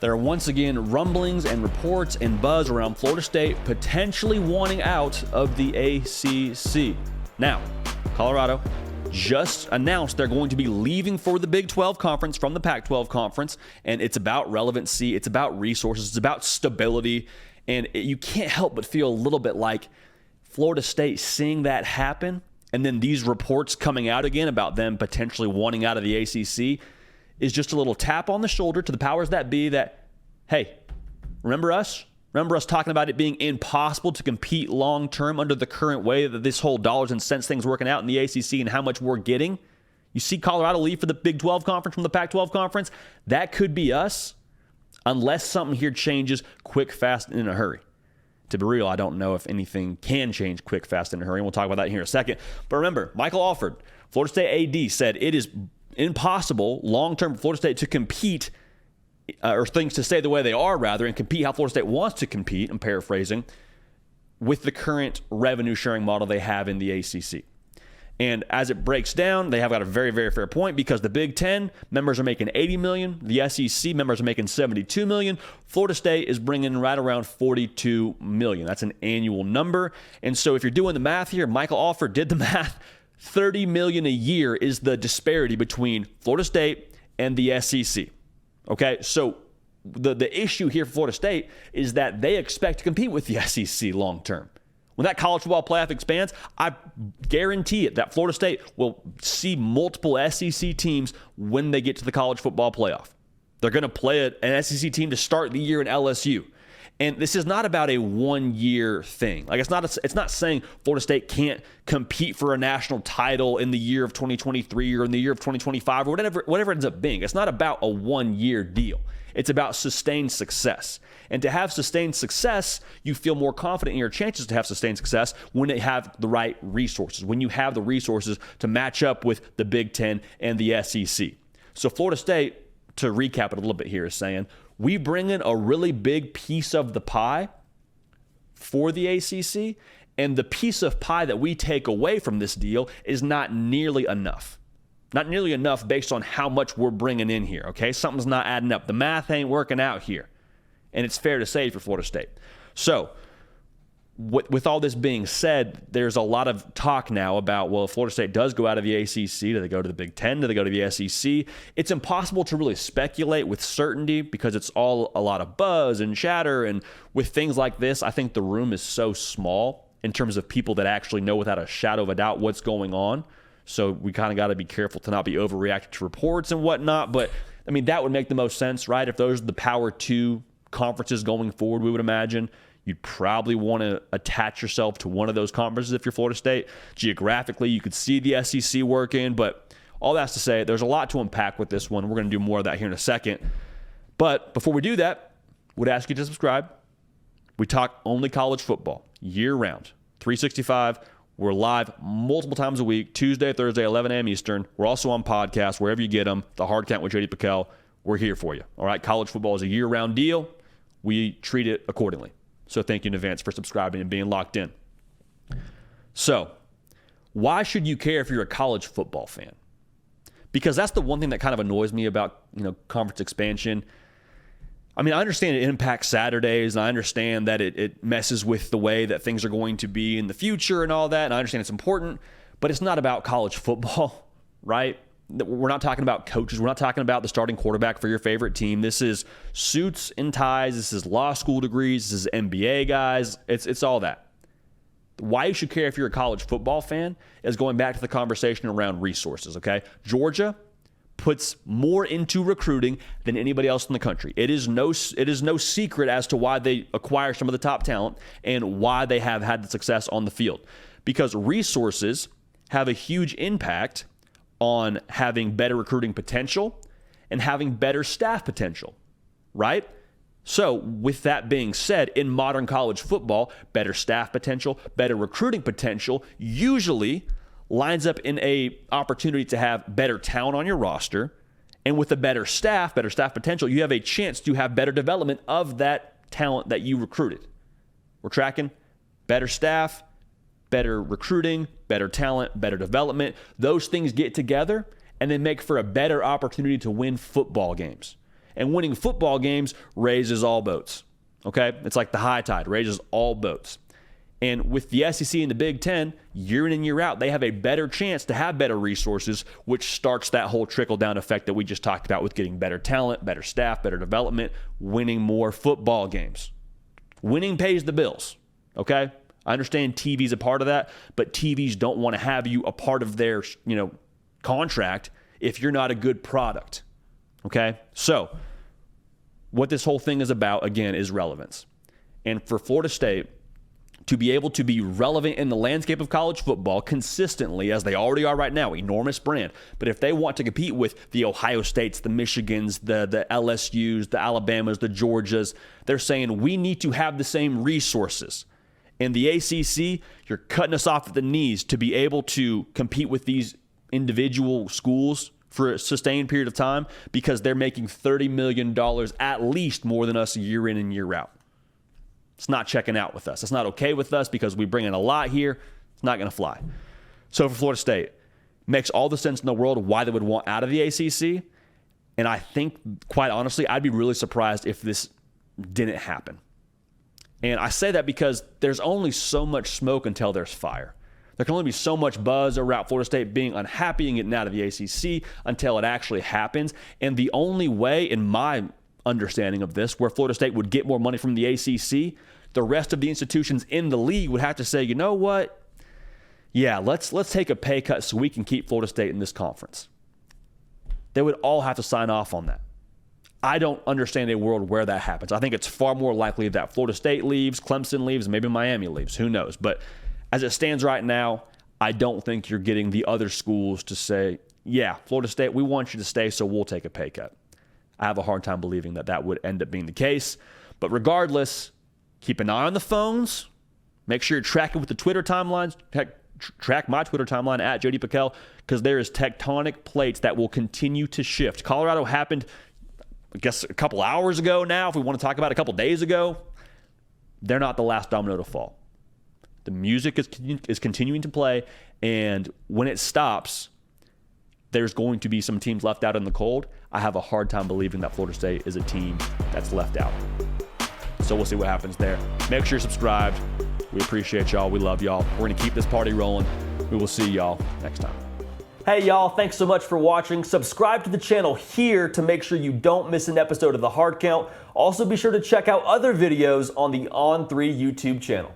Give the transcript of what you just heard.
There are once again rumblings and reports and buzz around Florida State potentially wanting out of the ACC. Now, Colorado just announced they're going to be leaving for the Big 12 conference from the Pac-12 conference, and it's about relevancy, it's about resources, it's about stability, and you can't help but feel a little bit like Florida State seeing that happen, and then these reports coming out again about them potentially wanting out of the ACC is just a little tap on the shoulder to the powers that be that, hey, remember us? Remember us talking about it being impossible to compete long-term under the current way that this whole dollars and cents thing's working out in the ACC and how much we're getting? You see Colorado leave for the Big 12 conference from the Pac-12 conference? That could be us unless something here changes quick, fast, and in a hurry. To be real, I don't know if anything can change quick, fast, and in a hurry, and we'll talk about that here in a second. But remember, Michael Alford, Florida State AD, said it is impossible long-term for Florida State to compete or things to stay the way they are, rather, and compete how Florida State wants to compete, I'm paraphrasing, with the current revenue sharing model they have in the ACC. And as it breaks down, they have got a very, very fair point because the Big Ten members are making $80 million. The SEC members are making $72 million. Florida State is bringing right around $42 million. That's an annual number. And so if you're doing the math here, Michael Alford did the math. $30 million a year is the disparity between Florida State and the SEC. Okay, so the issue here for Florida State is that they expect to compete with the SEC long term. When that college football playoff expands, I guarantee it that Florida State will see multiple SEC teams when they get to the college football playoff. They're going to play an SEC team to start the year in LSU. And this is not about a one-year thing. Like it's not saying Florida State can't compete for a national title in the year of 2023 or in the year of 2025 or whatever it ends up being. It's not about a one-year deal. It's about sustained success. And to have sustained success, you feel more confident in your chances to have sustained success when they have the right resources, when you have the resources to match up with the Big Ten and the SEC. So Florida State, to recap it a little bit here, is saying, we bring in a really big piece of the pie for the ACC, and the piece of pie that we take away from this deal is not nearly enough. Not nearly enough based on how much we're bringing in here, okay? Something's not adding up. The math ain't working out here, and it's fair to say for Florida State. So with all this being said, there's a lot of talk now about, well, if Florida State does go out of the ACC, do they go to the Big Ten? Do they go to the SEC? It's impossible to really speculate with certainty because it's all a lot of buzz and chatter. And with things like this, I think the room is so small in terms of people that actually know without a shadow of a doubt what's going on. So we kind of got to be careful to not be overreacting to reports and whatnot. But, I mean, that would make the most sense, right? If those are the Power 2 conferences going forward, we would imagine. You'd probably want to attach yourself to one of those conferences if you're Florida State. Geographically, you could see the SEC working, but all that's to say, there's a lot to unpack with this one. We're going to do more of that here in a second. But before we do that, would ask you to subscribe. We talk only college football, year-round, 365. We're live multiple times a week, Tuesday, Thursday, 11 a.m. Eastern. We're also on podcasts, wherever you get them. The Hard Count with J.D. Piquel, we're here for you. All right, college football is a year-round deal. We treat it accordingly. So thank you in advance for subscribing and being locked in. So why should you care if you're a college football fan? Because that's the one thing that kind of annoys me about, conference expansion. I mean, I understand it impacts Saturdays, and I understand that it messes with the way that things are going to be in the future and all that, and I understand it's important, but it's not about college football, right? We're not talking about coaches. We're not talking about the starting quarterback for your favorite team. This is suits and ties. This is law school degrees. This is MBA guys. It's all that. Why you should care if you're a college football fan is going back to the conversation around resources, okay? Georgia puts more into recruiting than anybody else in the country. It is no secret as to why they acquire some of the top talent and why they have had the success on the field. Because resources have a huge impact on having better recruiting potential and having better staff potential, right? So with that being said, in modern college football, better staff potential, better recruiting potential usually lines up in a opportunity to have better talent on your roster. And with a better staff potential, you have a chance to have better development of that talent that you recruited. We're tracking better staff, better recruiting, better talent, better development. Those things get together and they make for a better opportunity to win football games. And winning football games raises all boats. Okay? It's like the high tide, raises all boats. And with the SEC and the Big Ten, year in and year out, they have a better chance to have better resources, which starts that whole trickle-down effect that we just talked about with getting better talent, better staff, better development, winning more football games. Winning pays the bills, okay? I understand TV's a part of that, but TVs don't want to have you a part of their, contract if you're not a good product, okay? So what this whole thing is about, again, is relevance. And for Florida State to be able to be relevant in the landscape of college football consistently, as they already are right now, enormous brand. But if they want to compete with the Ohio States, the Michigans, the LSUs, the Alabamas, the Georgias, they're saying we need to have the same resources. In the ACC, you're cutting us off at the knees to be able to compete with these individual schools for a sustained period of time because they're making $30 million at least more than us year in and year out. It's not checking out with us. It's not okay with us because we bring in a lot here. It's not going to fly. So for Florida State, makes all the sense in the world why they would want out of the ACC. And I think, quite honestly, I'd be really surprised if this didn't happen. And I say that because there's only so much smoke until there's fire. There can only be so much buzz around Florida State being unhappy and getting out of the ACC until it actually happens. And the only way, in my understanding of this, where Florida State would get more money from the ACC, the rest of the institutions in the league would have to say, you know what? Yeah, let's take a pay cut so we can keep Florida State in this conference. They would all have to sign off on that. I don't understand a world where that happens. I think it's far more likely that Florida State leaves, Clemson leaves, maybe Miami leaves. Who knows? But as it stands right now, I don't think you're getting the other schools to say, yeah, Florida State, we want you to stay, so we'll take a pay cut. I have a hard time believing that that would end up being the case. But regardless, keep an eye on the phones. Make sure you're tracking with the Twitter timelines. Track my Twitter timeline at JD Piquel, because there is tectonic plates that will continue to shift. Colorado happened, I guess, a couple hours ago now. If we want to talk about it, a couple days ago, they're not the last domino to fall. The music is continuing to play, and when it stops, there's going to be some teams left out in the cold. I have a hard time believing that Florida State is a team that's left out. So we'll see what happens there. Make sure you're subscribed. We appreciate y'all. We love y'all. We're going to keep this party rolling. We will see y'all next time. Hey, y'all. Thanks so much for watching. Subscribe to the channel here to make sure you don't miss an episode of The Hard Count. Also, be sure to check out other videos on the On3 YouTube channel.